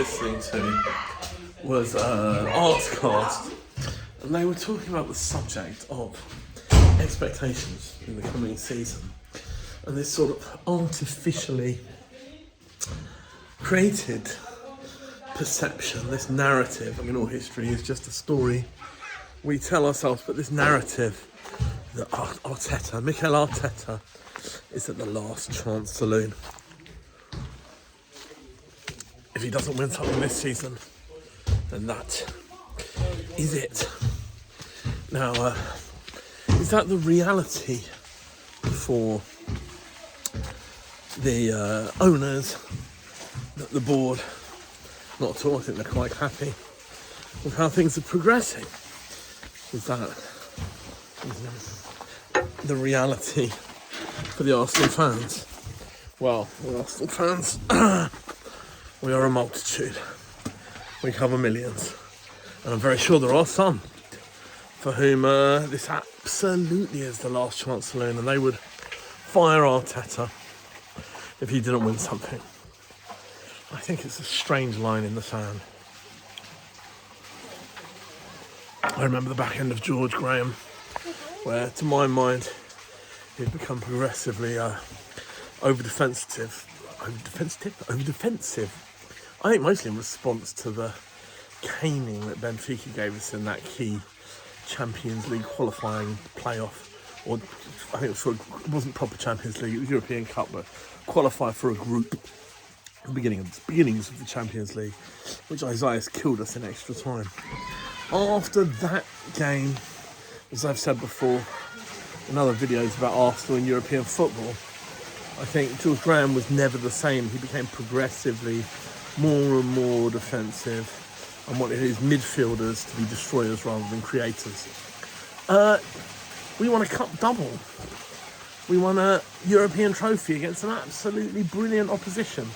listening to was an Artscast, and they were talking about the subject of expectations in the coming season, and this sort of artificially created perception, this narrative. I mean, all history is just a story we tell ourselves, but this narrative that Mikel Arteta is at the last chance saloon. If he doesn't win something this season, then that is it. Now, is that the reality for the owners, the board? Not at all. I think they're quite happy with how things are progressing. Is that the reality for the Arsenal fans? Well, we're Arsenal fans. We are a multitude. We cover millions. And I'm very sure there are some for whom this absolutely is the last chance saloon, and they would fire Arteta if he didn't win something. I think it's a strange line in the sand. I remember the back end of George Graham, where, to my mind, he'd become progressively over-defensive. I think mostly in response to the caning that Benfica gave us in that key Champions League qualifying playoff, or I think it wasn't proper Champions League, it was European Cup, but qualify for a group. Beginnings of the Champions League, which Isaiah's killed us in extra time. After that game, as I've said before in other videos about Arsenal and European football, I think George Graham was never the same. He became progressively more and more defensive and wanted his midfielders to be destroyers rather than creators. We won a cup double. We won a European trophy against some absolutely brilliant opposition.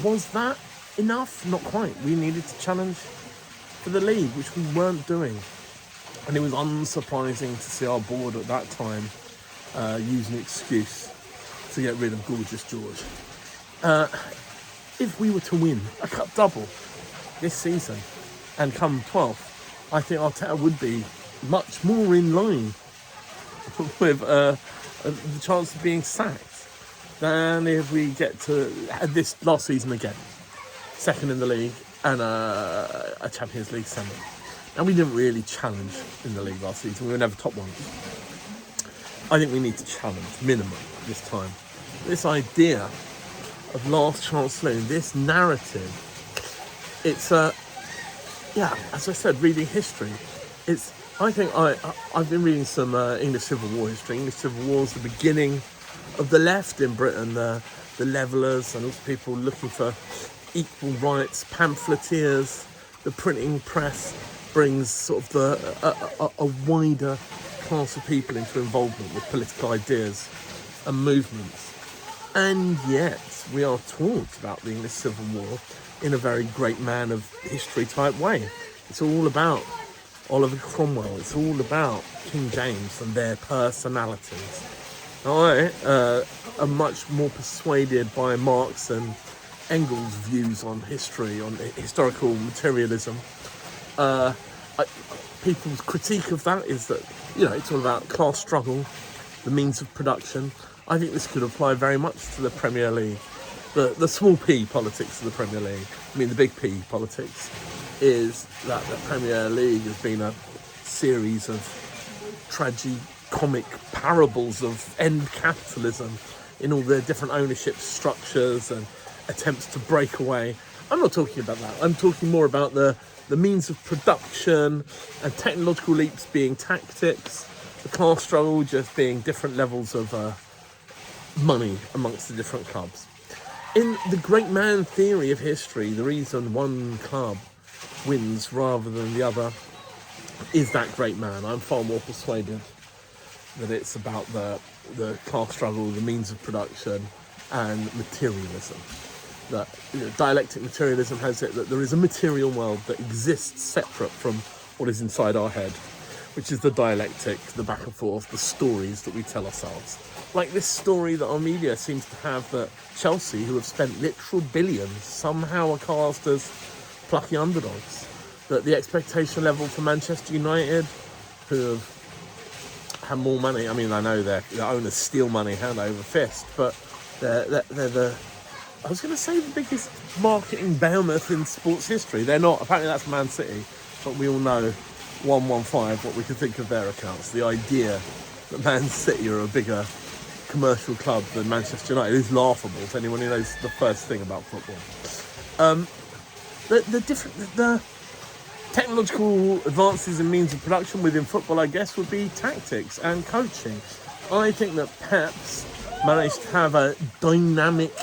Was that enough? Not quite. We needed to challenge for the league, which we weren't doing. And it was unsurprising to see our board at that time use an excuse to get rid of Gorgeous George. If we were to win a cup double this season and come 12th, I think Arteta would be much more in line with the chance of being sacked than if we get to this last season again, second in the league and a Champions League semi. And we didn't really challenge in the league last season. We were never top one. I think we need to challenge, minimum, this time. This idea of last chance saloon, this narrative, it's, as I said, reading history, I think I've been reading some English Civil War history. English Civil War is the beginning of the left in Britain, the levellers and also people looking for equal rights, pamphleteers. The printing press brings sort of a wider class of people into involvement with political ideas and movements. And yet we are taught about the English Civil War in a very great man of history type way. It's all about Oliver Cromwell. It's all about King James and their personalities. I am much more persuaded by Marx and Engels' views on history, on historical materialism. People's critique of that is that, it's all about class struggle, the means of production. I think this could apply very much to the Premier League. The small p politics of the Premier League, the big P politics, is that the Premier League has been a series of tragicomic parables of end capitalism in all their different ownership structures and attempts to break away. I'm not talking about that. I'm talking more about the means of production and technological leaps being tactics, the class struggle just being different levels of money amongst the different clubs. In the great man theory of history, the reason one club wins rather than the other is that great man. I'm far more persuaded that it's about the class struggle, the means of production, and materialism. That dialectic materialism has it that there is a material world that exists separate from what is inside our head. which is the dialectic, the back and forth, the stories that we tell ourselves. Like this story that our media seems to have, that Chelsea, who have spent literal billions, somehow are cast as plucky underdogs. That the expectation level for Manchester United, who have more money, I mean, I know their owners steal money hand over fist, but they're the, I was going to say, the biggest marketing behemoth in sports history. They're not. Apparently that's Man City, but we all know 115 what we can think of their accounts. The idea that Man City are a bigger commercial club than Manchester United is laughable to anyone who knows the first thing about football. The technological advances in means of production within football, I guess, would be tactics and coaching. I think that Pep's managed to have a dynamic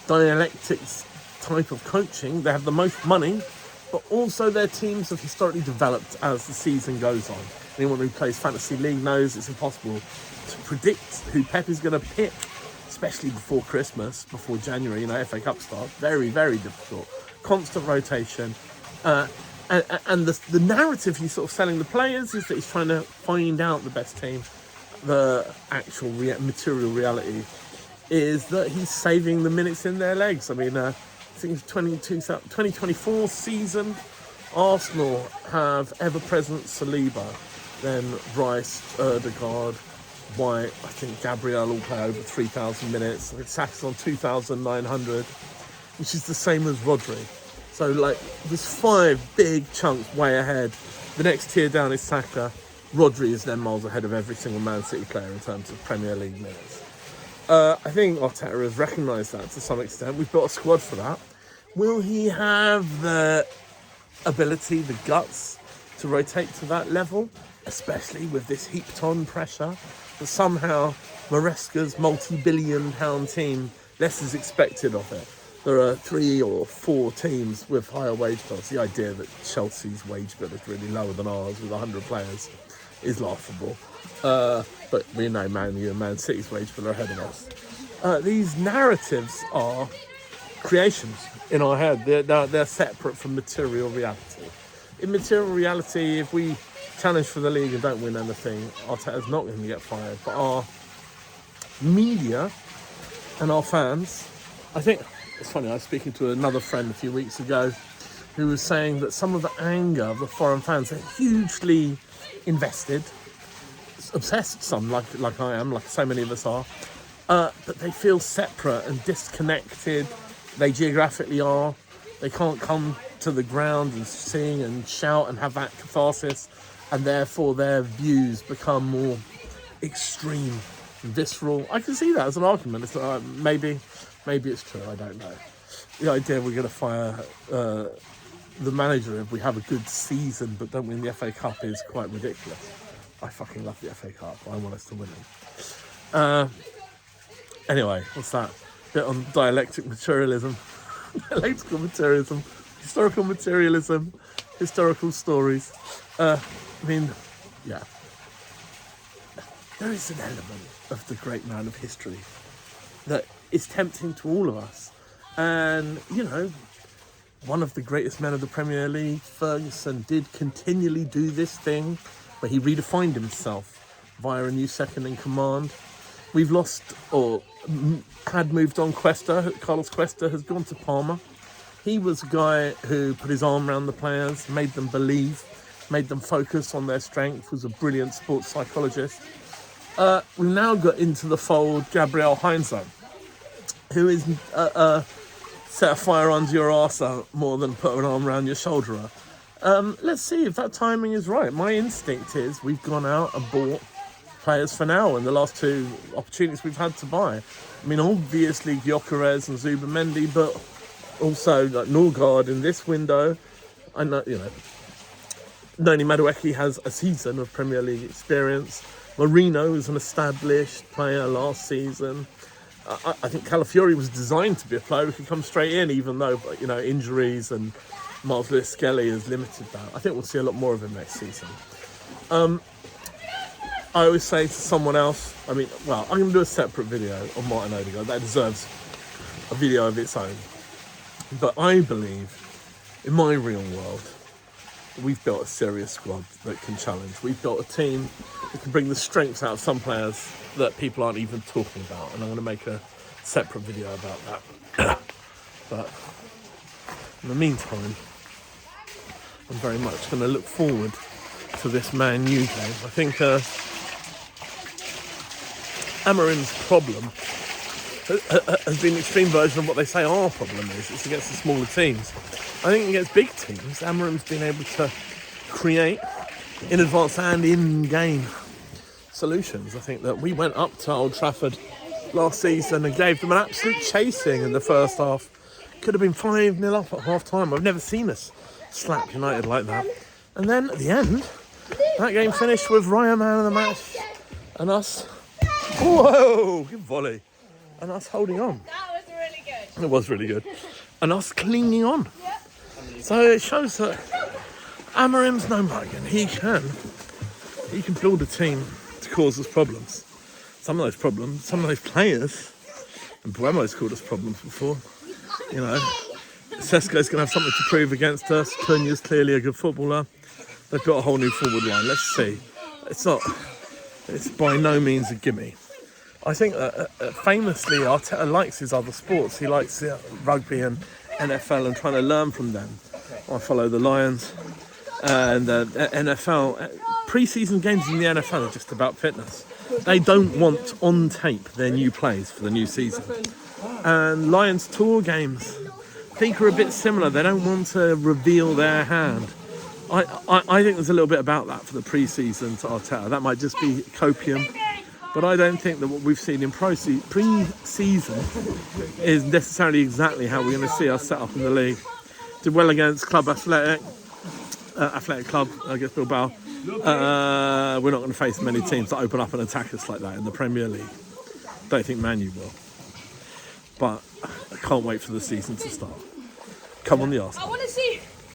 dialectics type of coaching. They have the most money, but also their teams have historically developed as the season goes on. Anyone who plays fantasy league knows it's impossible to predict who Pep is going to pick, especially before Christmas, before January, FA Cup starts. Very, very difficult. Constant rotation. And the narrative he's sort of selling the players is that he's trying to find out the best team. The actual material reality is that he's saving the minutes in their legs. I mean, I think it's 2024 season, Arsenal have ever-present Saliba, then Rice, Ødegaard, White, I think Gabriel will play over 3,000 minutes. I think Saka's on 2,900, which is the same as Rodri. So, there's 5 big chunks way ahead. The next tier down is Saka. Rodri is then miles ahead of every single Man City player in terms of Premier League minutes. I think Arteta has recognised that to some extent. We've built a squad for that. Will he have the ability, the guts to rotate to that level? Especially with this heaped-on pressure that somehow Maresca's multi-billion-pound team, less is expected of it. There are 3 or 4 teams with higher wage bills. The idea that Chelsea's wage bill is really lower than ours with 100 players is laughable. But we know Man U and Man City's wage bill are ahead of us. These narratives are creations in our head. They're separate from material reality. In material reality, if we challenge for the league and don't win anything, Arteta's not going to get fired. But our media and our fans, I think, it's funny, I was speaking to another friend a few weeks ago who was saying that some of the anger of the foreign fans are hugely invested, obsessed, some like I am, like so many of us are, but they feel separate and disconnected. They geographically are. They can't come to the ground and sing and shout and have that catharsis, and therefore their views become more extreme and visceral. I can see that as an argument. It's maybe it's true, I don't know. The idea we're going to fire the manager if we have a good season but don't win the FA Cup is quite ridiculous. I fucking love the FA Cup. I want us to win it. Anyway, what's that? Bit on dialectical materialism. Dialectical materialism. Historical materialism. Historical stories. Yeah. There is an element of the great man of history that is tempting to all of us. And, one of the greatest men of the Premier League, Ferguson, did continually do this thing where he redefined himself via a new second in command. We've lost, or had moved on, Carlos Cuesta has gone to Parma. He was a guy who put his arm around the players, made them believe, made them focus on their strength, was a brilliant sports psychologist. We've now got into the fold Gabriel Heinze, who is set a fire under your arse more than put an arm around your shoulder. Let's see if that timing is right. My instinct is we've gone out and bought players for now in the last 2 opportunities we've had to buy. I mean, obviously Gyökeres and Zubamendi, but also Norgard in this window. I know, Noni Madueke has a season of Premier League experience. Marino is an established player last season. I think Calafiori was designed to be a player who could come straight in, even though, injuries and Miles Lewis-Skelly has limited that. I think we'll see a lot more of him next season. I always say to someone else, I'm going to do a separate video on Martin Ødegaard. That deserves a video of its own. But I believe, in my real world, we've built a serious squad that can challenge. We've built a team that can bring the strengths out of some players that people aren't even talking about. And I'm going to make a separate video about that. But in the meantime, I'm very much going to look forward to this Man U game. I think Amorim's problem has been an extreme version of what they say our problem is. It's against the smaller teams. I think against big teams, Amorim's been able to create in advance and in-game solutions. I think that we went up to Old Trafford last season and gave them an absolute chasing in the first half. Could have been 5-0 up at half-time. I've never seen us slap United like that. And then at the end, that game finished with Ryan man of the match and us. Whoa, good volley. And us holding on. That was really good. It was really good. And us clinging on. So it shows that Amorim's no muggin. He can build a team to cause us problems. Some of those players, and Buemo's caused us problems before. You know, Sesko's going to have something to prove against us. Cunha's clearly a good footballer. They've got a whole new forward line. Let's see. It's by no means a gimme. I think famously Arteta likes his other sports. He likes rugby and NFL and trying to learn from them. I follow the Lions and NFL. Pre-season games in the NFL are just about fitness. They don't want on tape their new plays for the new season. And Lions tour games, I think, are a bit similar. They don't want to reveal their hand. I think there's a little bit about that for the pre-season to Arteta. That might just be copium. But I don't think that what we've seen in pre-season is necessarily exactly how we're going to see us set up in the league. Did well against Club Athletic Club, I guess Bilbao. We're not going to face many teams that open up and attack us like that in the Premier League. Don't think Man U will. But I can't wait for the season to start. Come on the Arsenal. I want to see.